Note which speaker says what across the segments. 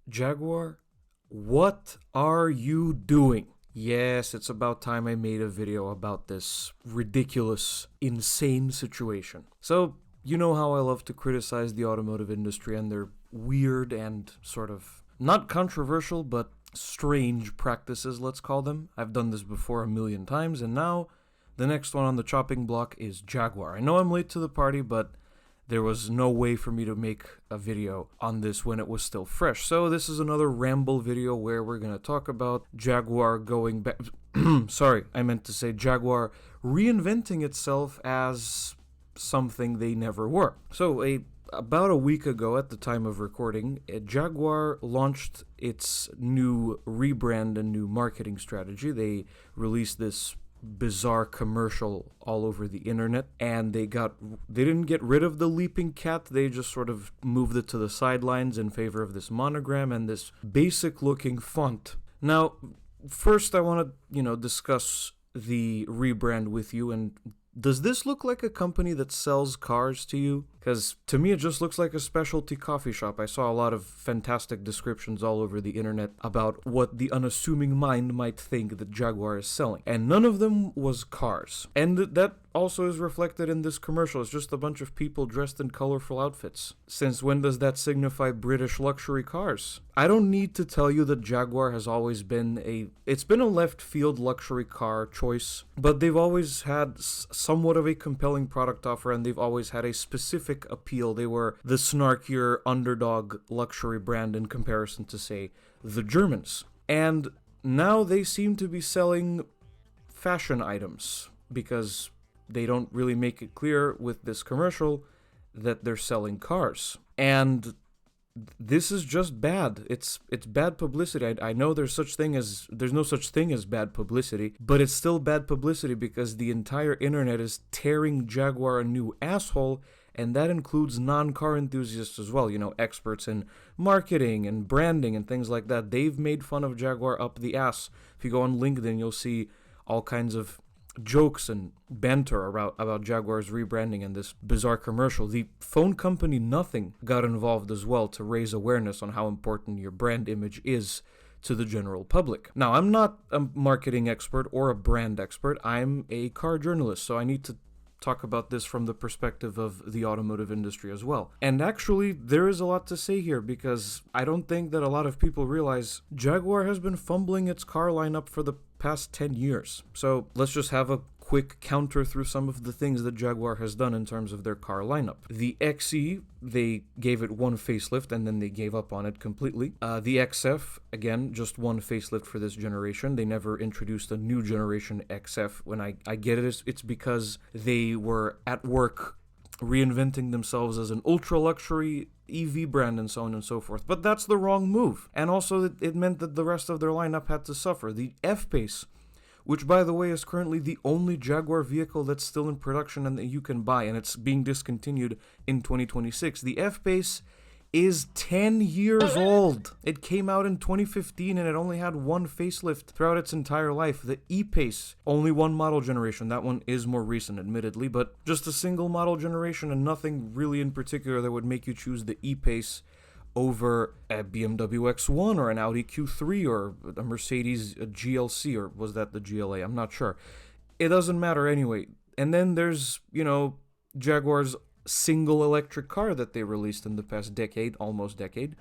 Speaker 1: Jaguar, what are you doing? Yes, it's about time I made a video about this ridiculous, insane situation. So, you know how I love to criticize the automotive industry and their weird and sort of not controversial, but strange practices, let's call them. I've done this before a million times, and now the next one on the chopping block is Jaguar. I know I'm late to the party, but there was no way for me to make a video on this when it was still fresh. So this is another ramble video where we're going to talk about Jaguar going back. Sorry, I meant to say Jaguar reinventing itself as something they never were. So about a week ago at the time of recording, Jaguar launched its new rebrand and new marketing strategy. They released this bizarre commercial all over the internet, and they didn't get rid of the leaping cat. They just sort of moved it to the sidelines in favor of this monogram and this basic looking font. Now, first I want to discuss the rebrand with you. And does this look like a company that sells cars to you? Because to me, it just looks like a specialty coffee shop. I saw a lot of fantastic descriptions all over the internet about what the unassuming mind might think that Jaguar is selling. And none of them was cars. And that also is reflected in this commercial. It's just a bunch of people dressed in colorful outfits. Since when does that signify British luxury cars? I don't need to tell you that Jaguar has always been it's been a left field luxury car choice, but they've always had somewhat of a compelling product offer, and they've always had a specific appeal. They were the snarkier underdog luxury brand in comparison to, say, the Germans. And now they seem to be selling fashion items because they don't really make it clear with this commercial that they're selling cars. And this is just bad. It's bad publicity. I know there's no such thing as bad publicity, but it's still bad publicity because the entire internet is tearing Jaguar a new asshole, and that includes non-car enthusiasts as well, experts in marketing and branding and things like that. They've made fun of Jaguar up the ass. If you go on LinkedIn, you'll see all kinds of jokes and banter about Jaguar's rebranding and this bizarre commercial. The phone company Nothing got involved as well to raise awareness on how important your brand image is to the general public. Now, I'm not a marketing expert or a brand expert. I'm a car journalist, so I need to talk about this from the perspective of the automotive industry as well. And actually, there is a lot to say here because I don't think that a lot of people realize Jaguar has been fumbling its car lineup for the past 10 years. So let's just have a quick counter through some of the things that Jaguar has done in terms of their car lineup. The XE, they gave it one facelift and then they gave up on it completely. The XF, again, just one facelift for this generation. They never introduced a new generation XF. When I get it, it's because they were at work reinventing themselves as an ultra-luxury EV brand and so on and so forth. But that's the wrong move. And also it meant that the rest of their lineup had to suffer. The F-Pace, which, by the way, is currently the only Jaguar vehicle that's still in production and that you can buy, and it's being discontinued in 2026. The F-Pace is 10 years old. It came out in 2015 and it only had one facelift throughout its entire life. The E-Pace, only one model generation. That one is more recent, admittedly, but just a single model generation and nothing really in particular that would make you choose the E-Pace over a BMW X1 or an Audi Q3 or a Mercedes GLC, or was that the GLA? I'm not sure. It doesn't matter anyway. And then there's, Jaguar's single electric car that they released in the past decade, almost decade.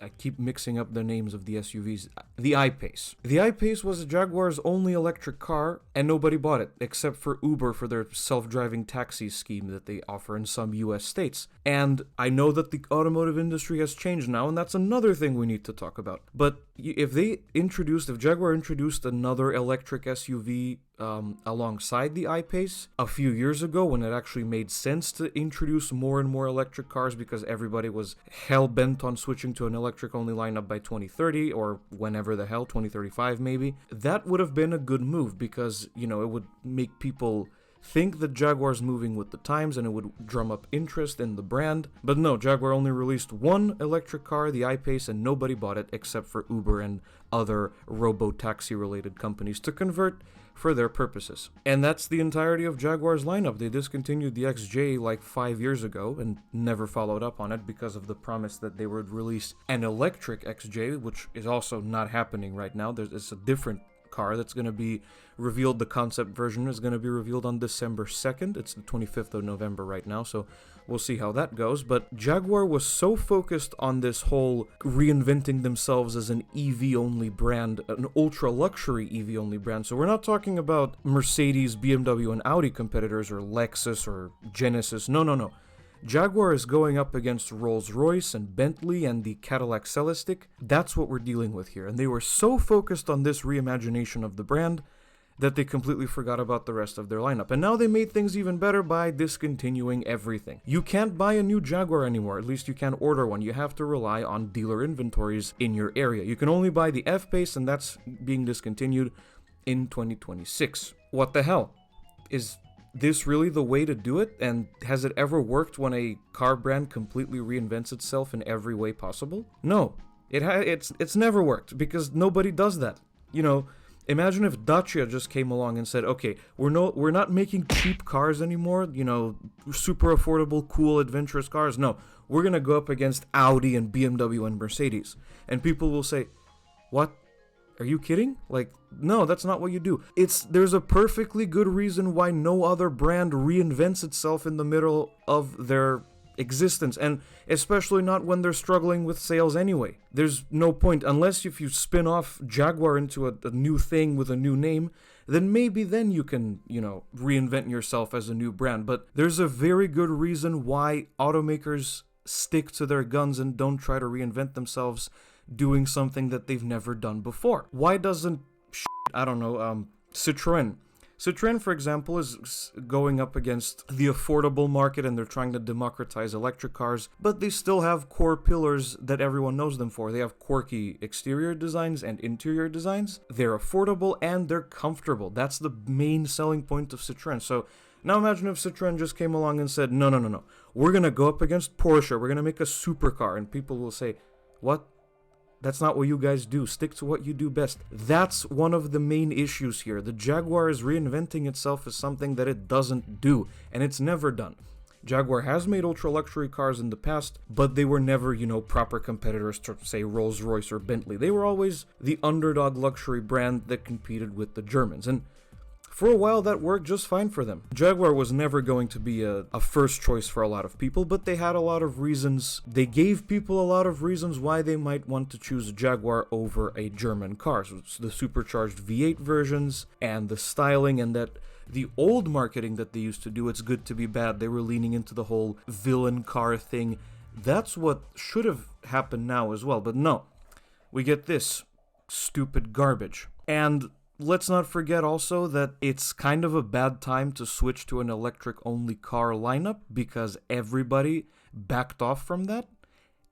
Speaker 1: I keep mixing up the names of the SUVs. The I-Pace. The I-Pace was Jaguar's only electric car, and nobody bought it, except for Uber for their self-driving taxi scheme that they offer in some US states. And I know that the automotive industry has changed now, and that's another thing we need to talk about. But if Jaguar introduced another electric SUV alongside the I-Pace a few years ago, when it actually made sense to introduce more and more electric cars because everybody was hell-bent on switching to an electric-only lineup by 2030 or whenever the hell, 2035 maybe, that would have been a good move because, it would make people think that Jaguar's moving with the times and it would drum up interest in the brand. But no, Jaguar only released one electric car, the I-Pace, and nobody bought it except for Uber and other robo-taxi related companies to convert for their purposes. And that's the entirety of Jaguar's lineup. They discontinued the XJ like 5 years ago and never followed up on it because of the promise that they would release an electric XJ, which is also not happening right now. It's a different car that's going to be revealed. The concept version is going to be revealed on December 2nd. It's the 25th of November right now, so we'll see how that goes. But Jaguar was so focused on this whole reinventing themselves as an EV-only brand, an ultra-luxury EV-only brand. So we're not talking about Mercedes, BMW, and Audi competitors, or Lexus, or Genesis. No. Jaguar is going up against Rolls-Royce and Bentley and the Cadillac Celestiq. That's what we're dealing with here. And they were so focused on this reimagination of the brand that they completely forgot about the rest of their lineup. And now they made things even better by discontinuing everything. You can't buy a new Jaguar anymore, at least you can't order one. You have to rely on dealer inventories in your area. You can only buy the F-Pace, and that's being discontinued in 2026. What the hell? Is this really the way to do it? And has it ever worked when a car brand completely reinvents itself in every way possible? No, it's never worked, because nobody does that. You know, imagine if Dacia just came along and said, okay, we're not making cheap cars anymore, you know, super affordable, cool, adventurous cars. No, we're gonna go up against Audi and BMW and Mercedes. And people will say, what? Are you kidding? Like, no, that's not what you do. There's a perfectly good reason why no other brand reinvents itself in the middle of their existence, and especially not when they're struggling with sales anyway. There's no point, unless if you spin off Jaguar into a new thing with a new name, then maybe then you can, you know, reinvent yourself as a new brand. But there's a very good reason why automakers stick to their guns and don't try to reinvent themselves doing something that they've never done before. Why doesn't Citroën? Citroën, for example, is going up against the affordable market, and they're trying to democratize electric cars, but they still have core pillars that everyone knows them for. They have quirky exterior designs and interior designs. They're affordable and they're comfortable. That's the main selling point of Citroën. So now imagine if Citroën just came along and said, no. We're going to go up against Porsche. We're going to make a supercar. And people will say, what? That's not what you guys do. Stick to what you do best. That's one of the main issues here. The Jaguar is reinventing itself as something that it doesn't do, and it's never done. Jaguar has made ultra-luxury cars in the past, but they were never, you know, proper competitors to, say, Rolls-Royce or Bentley. They were always the underdog luxury brand that competed with the Germans, and for a while that worked just fine for them. Jaguar was never going to be a first choice for a lot of people, but they had a lot of reasons. They gave people a lot of reasons why they might want to choose a Jaguar over a German car. So it's the supercharged V8 versions and the styling, and that the old marketing that they used to do, it's good to be bad. They were leaning into the whole villain car thing. That's what should have happened now as well, but no. We get this stupid garbage. And let's not forget also that it's kind of a bad time to switch to an electric-only car lineup, because everybody backed off from that.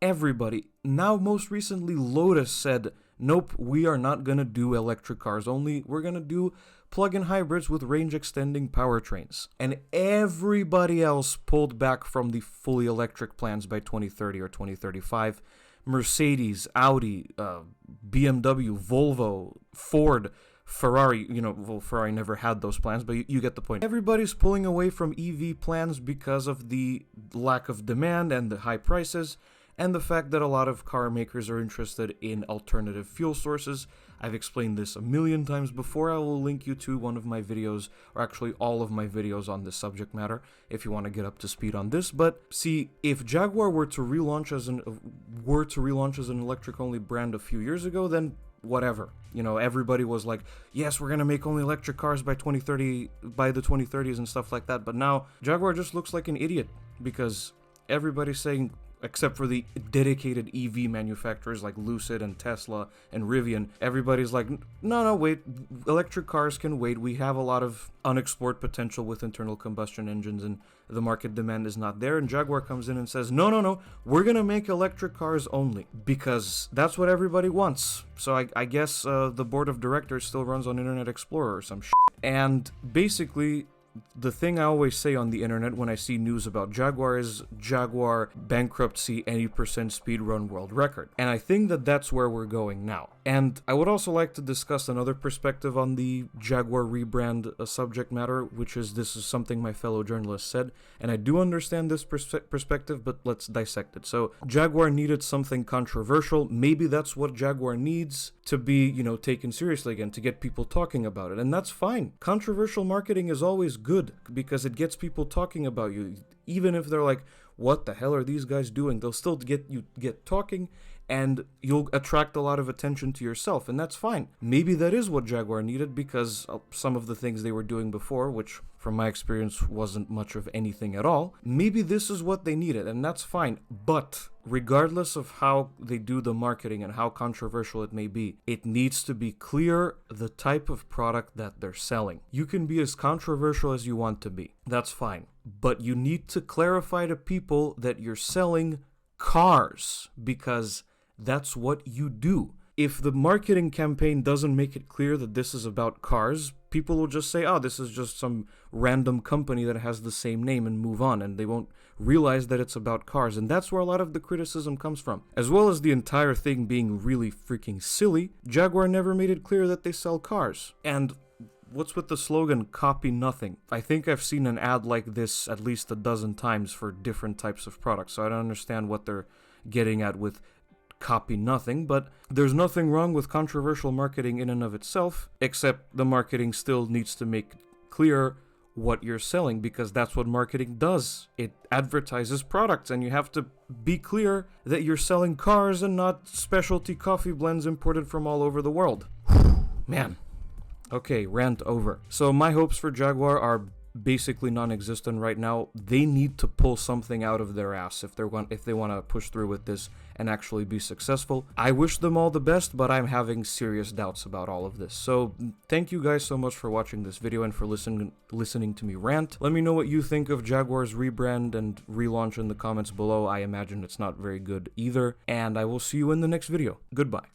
Speaker 1: Everybody. Now, most recently, Lotus said, nope, we are not going to do electric cars only. We're going to do plug-in hybrids with range-extending powertrains. And everybody else pulled back from the fully electric plans by 2030 or 2035. Mercedes, Audi, BMW, Volvo, Ford, Ferrari, you know, well, Ferrari never had those plans, but you get the point. Everybody's pulling away from EV plans because of the lack of demand and the high prices, and the fact that a lot of car makers are interested in alternative fuel sources. I've explained this a million times before. I will link you to one of my videos, or actually all of my videos on this subject matter, if you want to get up to speed on this. But see, if Jaguar were to relaunch as an electric-only brand a few years ago, then whatever. You know, everybody was like, yes, we're going to make only electric cars by 2030, by the 2030s and stuff like that. But now Jaguar just looks like an idiot, because everybody's saying, except for the dedicated EV manufacturers like Lucid and Tesla and Rivian, everybody's like, no, wait, electric cars can wait. We have a lot of unexplored potential with internal combustion engines, and the market demand is not there. And Jaguar comes in and says, no, we're going to make electric cars only, because that's what everybody wants. So I guess the board of directors still runs on Internet Explorer or some shit. And basically, the thing I always say on the internet when I see news about Jaguar is Jaguar bankruptcy any percent speedrun world record. And I think that that's where we're going now. And I would also like to discuss another perspective on the Jaguar rebrand subject matter, which is this is something my fellow journalist said. And I do understand this perspective, but let's dissect it. So Jaguar needed something controversial. Maybe that's what Jaguar needs to be, taken seriously again, to get people talking about it. And that's fine. Controversial marketing is always good because it gets people talking about you. Even if they're like, what the hell are these guys doing? They'll still get talking, and you'll attract a lot of attention to yourself, and that's fine. Maybe that is what Jaguar needed, because some of the things they were doing before, which from my experience wasn't much of anything at all, maybe this is what they needed, and that's fine. But regardless of how they do the marketing and how controversial it may be, it needs to be clear the type of product that they're selling. You can be as controversial as you want to be. That's fine. But you need to clarify to people that you're selling cars, because that's what you do. If the marketing campaign doesn't make it clear that this is about cars, people will just say, oh, this is just some random company that has the same name, and move on, and they won't realize that it's about cars. And that's where a lot of the criticism comes from. As well as the entire thing being really freaking silly, Jaguar never made it clear that they sell cars. And what's with the slogan, copy nothing? I think I've seen an ad like this at least a dozen times for different types of products, so I don't understand what they're getting at with copy nothing. But there's nothing wrong with controversial marketing in and of itself, except the marketing still needs to make clear what you're selling, because that's what marketing does. It advertises products, and you have to be clear that you're selling cars and not specialty coffee blends imported from all over the world. Man. Okay, rant over. So my hopes for Jaguar are basically non-existent right now. They need to pull something out of their ass if they want to push through with this and actually be successful. I wish them all the best, but I'm having serious doubts about all of this. So thank you guys so much for watching this video and for listening to me rant. Let me know what you think of Jaguar's rebrand and relaunch in the comments below. I imagine it's not very good either, and I will see you in the next video. Goodbye.